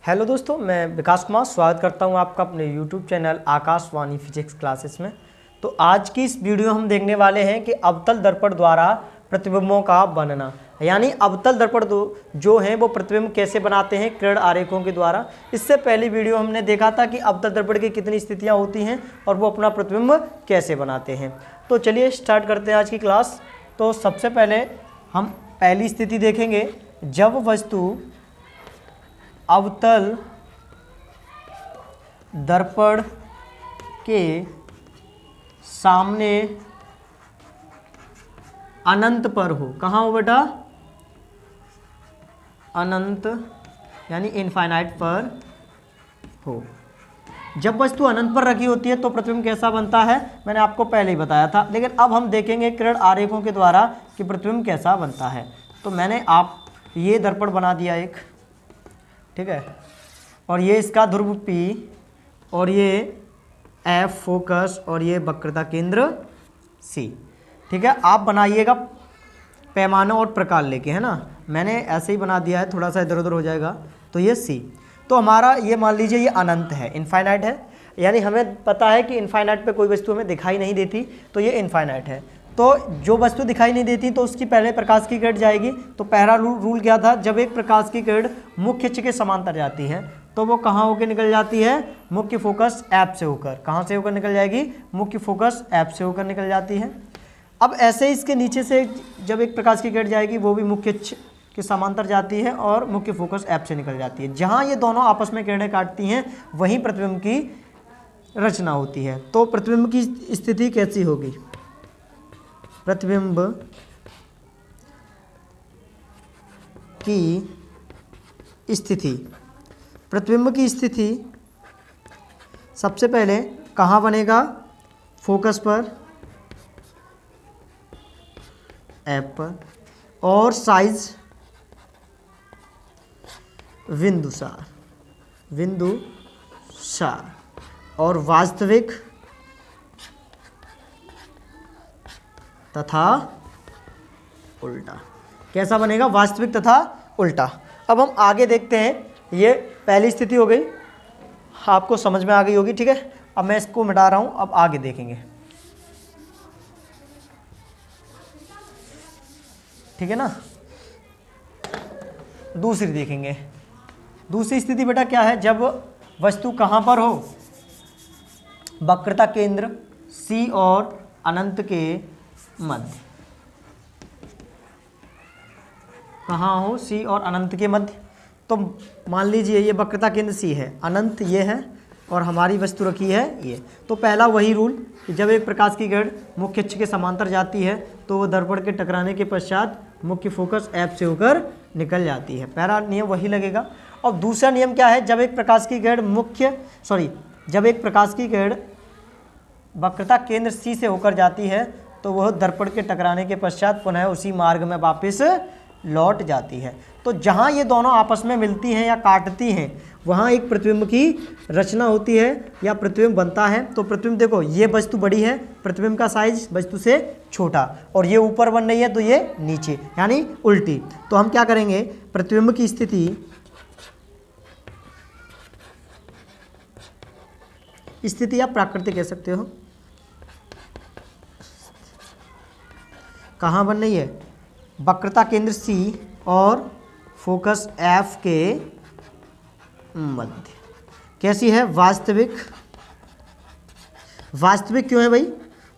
Hello दोस्तों, मैं विकास कुमार स्वागत करता हूं आपका अपने YouTube channel Akashvani physics classes में। तो आज की इस वीडियो हम देखने वाले हैं कि अवतल दर्पण द्वारा प्रतिबिंबों का बनना, यानी अवतल दर्पण जो हैं वो प्रतिबिंब कैसे बनाते हैं किरण आरेखों के द्वारा। इससे पहली वीडियो हमने देखा था कि अवतल दर्पण की कितनी स्थितियाँ होती हैं और वो अपना प्रतिबिंब कैसे बनाते हैं। तो चलिए स्टार्ट करते हैं आज की क्लास। तो सबसे पहले हम पहली स्थिति देखेंगे, जब वस्तु अवतल दर्पण के सामने अनंत पर हो। कहाँ हो बेटा? अनंत यानी इनफाइनाइट पर हो। जब वस्तु अनंत पर रखी होती है तो प्रतिबिंब कैसा बनता है, मैंने आपको पहले ही बताया था। लेकिन अब हम देखेंगे किरण आरेखों के द्वारा कि प्रतिबिंब कैसा बनता है। तो मैंने आप ये दर्पण बना दिया एक, ठीक है, और ये इसका ध्रुव P और ये F फोकस और ये वक्रता केंद्र C, ठीक है। आप बनाइएगा पैमाना और प्रकार लेके, है ना। मैंने ऐसे ही बना दिया है, थोड़ा सा इधर उधर हो जाएगा। तो ये C, तो हमारा ये मान लीजिए ये अनंत है, इनफाइनाइट है, यानी हमें पता है कि इनफाइनाइट पे कोई वस्तु हमें दिखाई नहीं देती, तो ये इनफाइनाइट है। तो जो वस्तु दिखाई नहीं देती तो उसकी पहले प्रकाश की किरण जाएगी। तो पहला रूल क्या था, जब एक प्रकाश की किरण मुख्य अक्ष के समांतर जाती है तो वो कहाँ होकर निकल जाती है, मुख्य फोकस F से होकर। कहाँ से होकर निकल जाएगी, मुख्य फोकस F से होकर निकल जाती है। अब ऐसे ही इसके नीचे से जब एक प्रकाश की किरण जाएगी वो भी मुख्य अक्ष के समांतर जाती है और मुख्य फोकस F से निकल जाती है। जहाँ ये दोनों आपस में किरणें काटती हैं वहीं प्रतिबिंब की रचना होती है। तो प्रतिबिंब की स्थिति कैसी होगी, प्रतिबिंब की स्थिति, प्रतिबिंब की स्थिति सबसे पहले कहाँ बनेगा, फोकस पर F पर, और साइज बिंदुसार और वास्तविक तथा उल्टा। कैसा बनेगा, वास्तविक तथा उल्टा। अब हम आगे देखते हैं। ये पहली स्थिति हो गई, आपको समझ में आ गई होगी, ठीक है। अब मैं इसको मिटा रहा हूं, अब आगे देखेंगे, ठीक है ना। दूसरी देखेंगे। दूसरी स्थिति बेटा क्या है, जब वस्तु कहां पर हो, वक्रता केंद्र C और अनंत के मध्य। कहाँ हो, C और अनंत के मध्य। तो मान लीजिए ये वक्रता केंद्र C है, अनंत ये है और हमारी वस्तु रखी है ये। तो पहला वही रूल कि जब एक प्रकाश की किरण मुख्य अक्ष के समांतर जाती है तो वो दर्पण के टकराने के पश्चात मुख्य फोकस F से होकर निकल जाती है। पहला नियम वही लगेगा। और दूसरा नियम क्या है, जब एक प्रकाश की किरण वक्रता केंद्र C से होकर जाती है तो वह दर्पण के टकराने के पश्चात पुनः उसी मार्ग में वापस लौट जाती है। तो जहाँ ये दोनों आपस में मिलती हैं या काटती हैं वहाँ एक प्रतिबिंब की रचना होती है या प्रतिबिंब बनता है। तो प्रतिबिंब देखो, ये वस्तु बड़ी है, प्रतिबिंब का साइज वस्तु से छोटा, और ये ऊपर बन रही है तो ये नीचे यानी उल्टी। तो हम क्या करेंगे, प्रतिबिंब की स्थिति आप प्राकृतिक कह सकते हो। कहाँ बन रही है, वक्रता केंद्र C और फोकस F के मध्य। कैसी है, वास्तविक क्यों है भाई,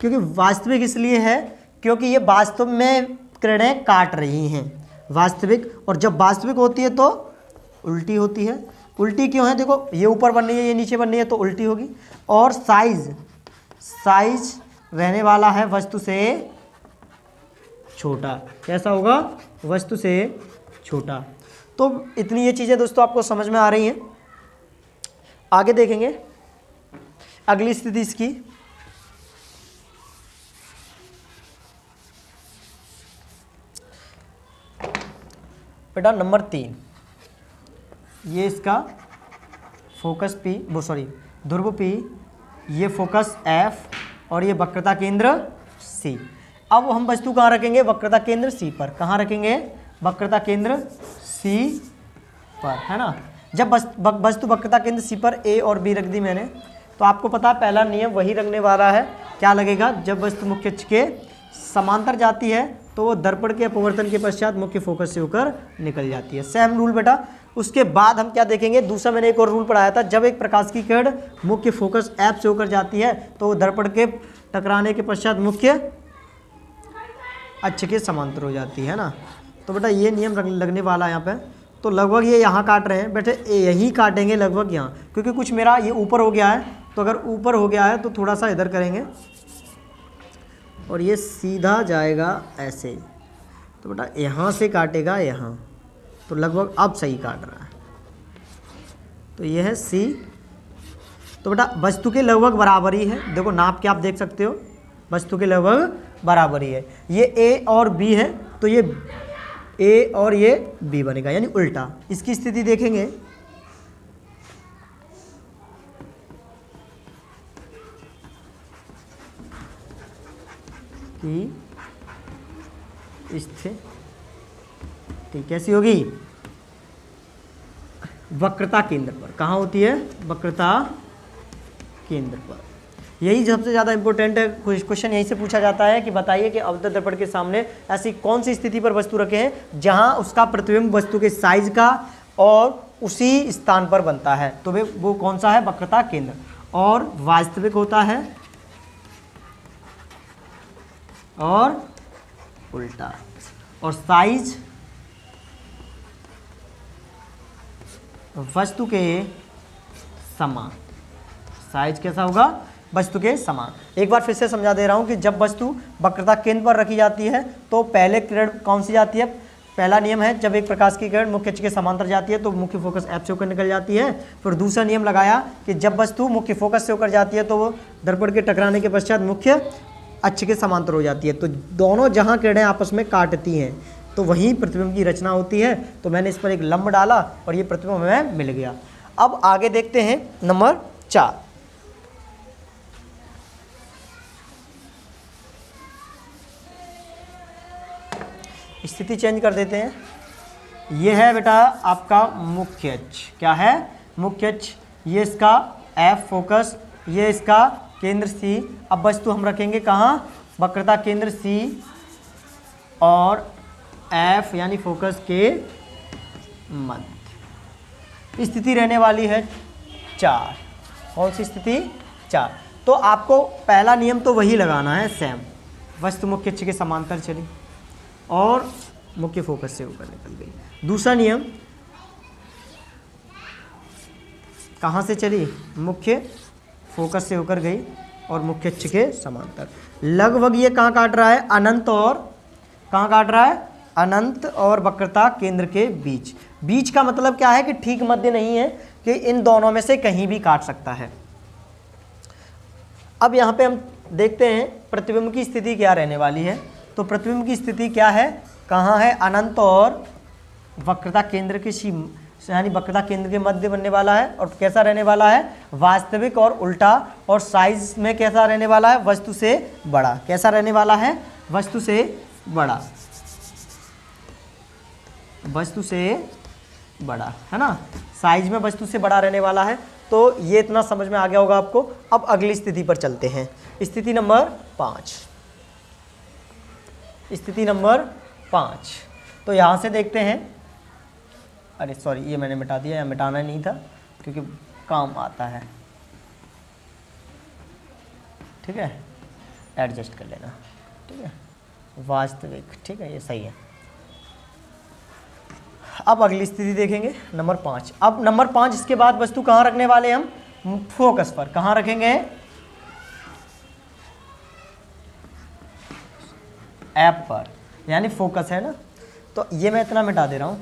क्योंकि वास्तविक इसलिए है क्योंकि ये वास्तव में किरणें काट रही हैं, वास्तविक। और जब वास्तविक होती है तो उल्टी होती है। उल्टी क्यों है, देखो ये ऊपर बन रही है ये नीचे बन रही है तो उल्टी होगी। और साइज रहने वाला है वस्तु से छोटा। कैसा होगा, वस्तु से छोटा। तो इतनी ये चीज़ें दोस्तों आपको समझ में आ रही हैं। आगे देखेंगे अगली स्थिति इसकी, बेटा नंबर 3। ये इसका फोकस ध्रुव P, ये फोकस F और ये वक्रता केंद्र C। अब हम वस्तु कहाँ रखेंगे, वक्रता केंद्र C पर। कहाँ रखेंगे, वक्रता केंद्र C पर, है ना। जब वस्तु वक्रता केंद्र सी पर ए और बी रख दी मैंने, तो आपको पता है पहला नियम वही लगने वाला है, क्या लगेगा, जब वस्तु मुख्य अक्ष के समांतर जाती है तो वो दर्पण के अपवर्तन के पश्चात मुख्य फोकस से होकर निकल जाती है। सेम रूल बेटा। उसके बाद हम क्या देखेंगे, दूसरा मैंने एक और रूल पढ़ाया था, जब एक प्रकाश की किरण मुख्य फोकस एफ से होकर जाती है तो वो दर्पण के टकराने के पश्चात मुख्य अक्ष के समांतर हो जाती है ना। तो बेटा ये नियम लगने वाला है यहाँ पे। तो लगभग ये यहाँ काट रहे हैं बेटे, यही काटेंगे लगभग यहाँ, क्योंकि कुछ मेरा ये ऊपर हो गया है, तो अगर ऊपर हो गया है तो थोड़ा सा इधर करेंगे और ये सीधा जाएगा ऐसे, तो बेटा यहाँ से काटेगा यहाँ, तो लगभग अब सही काट रहा है। तो ये है सी। तो बेटा वस्तु के लगभग बराबरी है, देखो नाप के आप देख सकते हो, वस्तु के लगभग बराबरी है। ये ए और बी है, तो ये ए और ये बी बनेगा, यानी उल्टा। इसकी स्थिति देखेंगे, कि स्थिति कैसी होगी, वक्रता केंद्र पर। कहाँ होती है, वक्रता केंद्र पर। यही सबसे ज़्यादा इंपॉर्टेंट है, क्वेश्चन यहीं से पूछा जाता है कि बताइए कि अवतल दर्पण के सामने ऐसी कौन सी स्थिति पर वस्तु रखे हैं जहां उसका प्रतिबिंब वस्तु के साइज का और उसी स्थान पर बनता है, तो वो कौन सा है, वक्रता केंद्र। और वास्तविक होता है और उल्टा, और साइज वस्तु के समान। साइज कैसा होगा, वस्तु के समान। एक बार फिर से समझा दे रहा हूं कि जब वस्तु वक्रता केंद्र पर रखी जाती है तो पहले किरण कौन सी जाती है, पहला नियम है जब एक प्रकाश की किरण मुख्य अक्ष के समांतर जाती है तो मुख्य फोकस एफ से होकर निकल जाती है। फिर दूसरा नियम लगाया कि जब वस्तु मुख्य फोकस से होकर जाती है तो वो दर्पण के टकराने के पश्चात मुख्य अक्ष के समांतर हो जाती है। तो दोनों जहां किरणें आपस में काटती हैं तो वहीं प्रतिबिंब की रचना होती है। तो मैंने इस पर एक लंब डाला और ये प्रतिबिंब हमें मिल गया। अब आगे देखते हैं नंबर 4। स्थिति चेंज कर देते हैं। ये है बेटा आपका मुख्य अक्ष, क्या है, मुख्य अक्ष। ये इसका एफ फोकस, ये इसका केंद्र सी। अब वस्तु हम रखेंगे कहाँ, वक्रता केंद्र सी और एफ यानी फोकस के मध्य। स्थिति रहने वाली है 4। कौन सी स्थिति, 4। तो आपको पहला नियम तो वही लगाना है सेम, वस्तु मुख्य अक्ष के समांतर चली और मुख्य फोकस से ऊपर निकल गई। दूसरा नियम कहाँ से चली, मुख्य फोकस से होकर गई और मुख्य अक्ष के समांतर। लगभग ये कहाँ काट रहा है, अनंत और कहाँ काट रहा है, अनंत और वक्रता केंद्र के बीच। बीच का मतलब क्या है कि ठीक मध्य नहीं है, कि इन दोनों में से कहीं भी काट सकता है। अब यहाँ पे हम देखते हैं प्रतिबिंब की स्थिति क्या रहने वाली है। तो प्रतिबिंब की स्थिति क्या है, कहाँ है, अनंत और वक्रता केंद्र के यानी वक्रता केंद्र के मध्य बनने वाला है। और कैसा रहने वाला है, वास्तविक और उल्टा। और साइज में कैसा रहने वाला है, वस्तु से बड़ा। कैसा रहने वाला है, वस्तु से बड़ा, वस्तु से बड़ा, है ना। साइज में वस्तु से बड़ा रहने वाला है। तो ये इतना समझ में आ गया होगा आपको। अब अगली स्थिति पर चलते हैं, स्थिति नंबर 5। स्थिति नंबर 5। तो यहाँ से देखते हैं, अरे सॉरी ये मैंने मिटा दिया, या मिटाना नहीं था क्योंकि काम आता है, ठीक है, एडजस्ट कर लेना, ठीक है, वास्तविक, ठीक है, ये सही है। अब अगली स्थिति देखेंगे नंबर 5। अब नंबर 5 इसके बाद वस्तु कहाँ रखने वाले हम, फोकस पर। कहाँ रखेंगे, ऐप पर, यानी फोकस है ना। तो ये मैं इतना मिटा दे रहा हूं,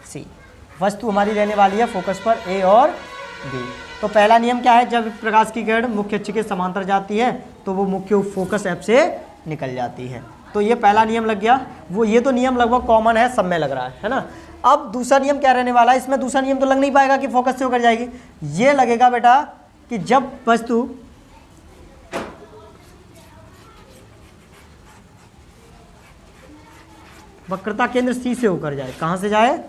सी। वस्तु हमारी रहने वाली है फोकस पर ए और बी। तो पहला नियम क्या है, जब प्रकाश की किरण मुख्य अक्ष के समांतर जाती है तो वो मुख्य फोकस एफ से निकल जाती है। तो ये पहला नियम लग गया। वो ये तो नियम लगभग कॉमन है, सब में लग रहा है ना। अब दूसरा नियम क्या रहने वाला है, इसमें दूसरा नियम तो लग नहीं पाएगा कि फोकस से होकर जाएगी। ये लगेगा बेटा कि जब वस्तु वक्रता केंद्र सी से होकर जाए, कहाँ से जाए,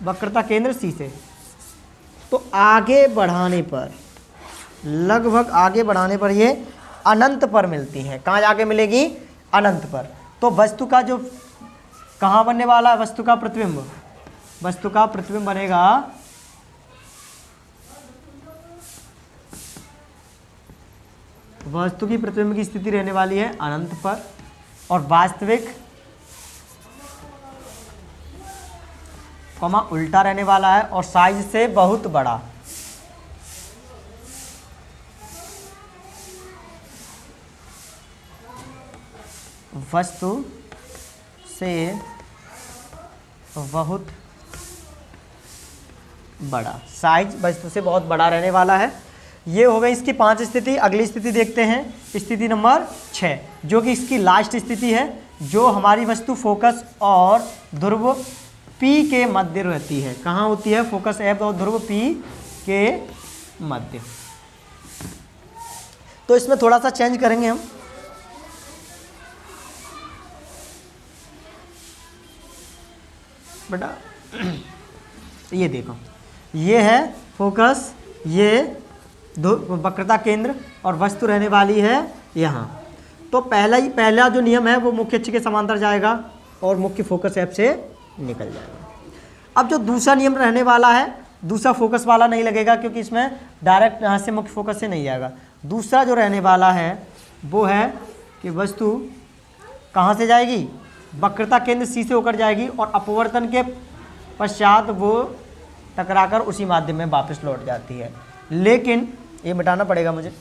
वक्रता केंद्र सी से, तो आगे बढ़ाने पर, लगभग आगे बढ़ाने पर ये अनंत पर मिलती है। कहाँ जाके मिलेगी, अनंत पर। तो वस्तु का जो कहाँ बनने वाला है, वस्तु का प्रतिबिंब, वस्तु का प्रतिबिंब बनेगा वस्तु की प्रतिबिंब की स्थिति रहने वाली है अनंत पर, और वास्तविक कॉमा उल्टा रहने वाला है और साइज से बहुत बड़ा। वस्तु से बहुत बड़ा, साइज वस्तु से बहुत बड़ा रहने वाला है। ये हो गई इसकी 5 स्थिति। अगली स्थिति देखते हैं, स्थिति नंबर 6, जो कि इसकी लास्ट स्थिति है, जो हमारी वस्तु फोकस और ध्रुव P के मध्य रहती है। कहाँ होती है, फोकस F और ध्रुव P के मध्य। तो इसमें थोड़ा सा चेंज करेंगे हम। बेटा ये देखो, ये है फोकस, ये वक्रता केंद्र, और वस्तु रहने वाली है यहाँ। तो पहला जो नियम है वो मुख्य अक्ष के समांतर जाएगा और मुख्य फोकस एफ से निकल जाएगा। अब जो दूसरा नियम रहने वाला है, दूसरा फोकस वाला नहीं लगेगा क्योंकि इसमें डायरेक्ट यहाँ से मुख्य फोकस से नहीं जाएगा। दूसरा जो रहने वाला है वो है कि वस्तु कहाँ से जाएगी, वक्रता केंद्र सी से होकर जाएगी और अपवर्तन के पश्चात वो टकराकर उसी माध्यम में वापस लौट जाती है। लेकिन ये मिटाना पड़ेगा मुझे,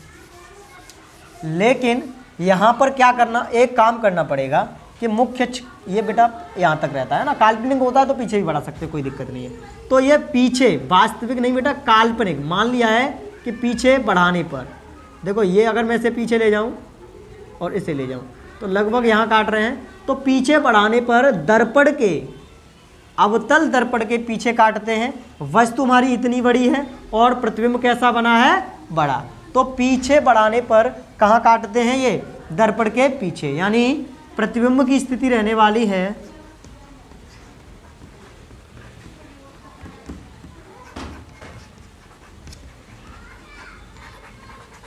लेकिन यहाँ पर क्या करना, एक काम करना पड़ेगा कि मुख्य अक्ष ये बेटा यहाँ तक रहता है ना, काल्पनिक होता है तो पीछे भी बढ़ा सकते, कोई दिक्कत नहीं है। तो ये पीछे, वास्तविक नहीं बेटा, काल्पनिक मान लिया है कि पीछे बढ़ाने पर, देखो ये अगर मैं इसे पीछे ले जाऊँ और इसे ले जाऊँ तो लगभग यहाँ काट रहे हैं, तो पीछे बढ़ाने पर दर्पण के, अवतल दर्पण के पीछे काटते हैं। वस्तु हमारी इतनी बड़ी है और प्रतिबिंब कैसा बना है, बड़ा, तो पीछे बढ़ाने पर कहाँ काटते हैं, ये दर्पण के पीछे, यानी प्रतिबिंब की स्थिति रहने वाली है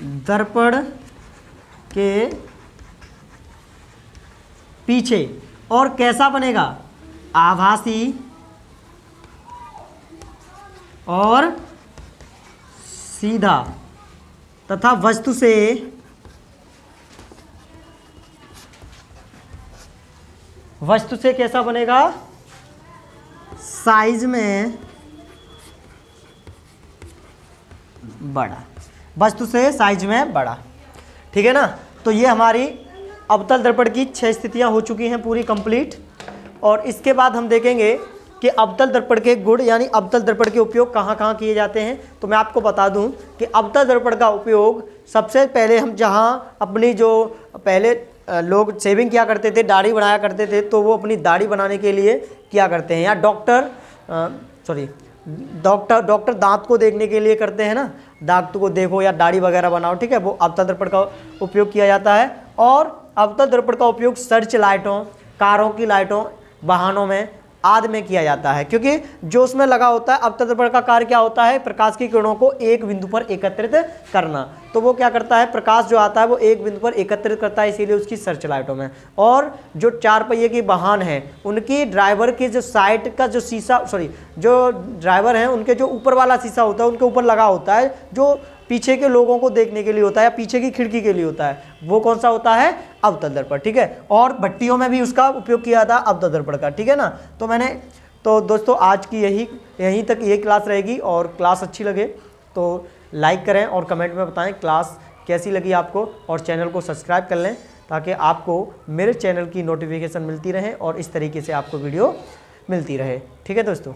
दर्पण के पीछे, और कैसा बनेगा, आभासी और सीधा, तथा वस्तु से कैसा बनेगा, साइज में बड़ा, वस्तु से साइज में बड़ा। ठीक है ना। तो ये हमारी अवतल दर्पण की 6 स्थितियां हो चुकी हैं पूरी कंप्लीट। और इसके बाद हम देखेंगे कि अवतल दर्पण के गुण, यानी अवतल दर्पण के उपयोग कहाँ कहाँ किए जाते हैं। तो मैं आपको बता दूं कि अवतल दर्पण का उपयोग सबसे पहले हम जहाँ अपनी जो पहले लोग शेविंग किया करते थे, दाढ़ी बनाया करते थे, तो वो अपनी दाढ़ी बनाने के लिए किया करते हैं, या डॉक्टर दांत को देखने के लिए करते हैं ना, दांत को देखो या दाढ़ी वगैरह बनाओ, ठीक है, वो अवतल दर्पण का उपयोग किया जाता है। और अवतल दर्पण का उपयोग सर्च लाइटों, कारों की लाइटों, वाहनों में आदि में किया जाता है, क्योंकि जो उसमें लगा होता है, अवतल दर्पण का कार्य क्या होता है, प्रकाश की किरणों को एक बिंदु पर एकत्रित करना। तो वो क्या करता है, प्रकाश जो आता है वो एक बिंदु पर एकत्रित करता है, इसीलिए उसकी सर्च लाइटों में। और जो 4 पहिए की वाहन है उनकी ड्राइवर की जो साइड का जो शीशा, जो ड्राइवर हैं उनके जो ऊपर वाला शीशा होता है उनके ऊपर लगा होता है, जो पीछे के लोगों को देखने के लिए होता है या पीछे की खिड़की के लिए होता है, वो कौन सा होता है, अवतल दर्पण। ठीक है। और भट्टियों में भी उसका उपयोग किया जाता है अवतल दर्पण का। ठीक है ना। तो दोस्तों आज की यहीं तक ये क्लास रहेगी, और क्लास अच्छी लगे तो लाइक करें और कमेंट में बताएं क्लास कैसी लगी आपको, और चैनल को सब्सक्राइब कर लें ताकि आपको मेरे चैनल की नोटिफिकेशन मिलती रहे और इस तरीके से आपको वीडियो मिलती रहे। ठीक है दोस्तों।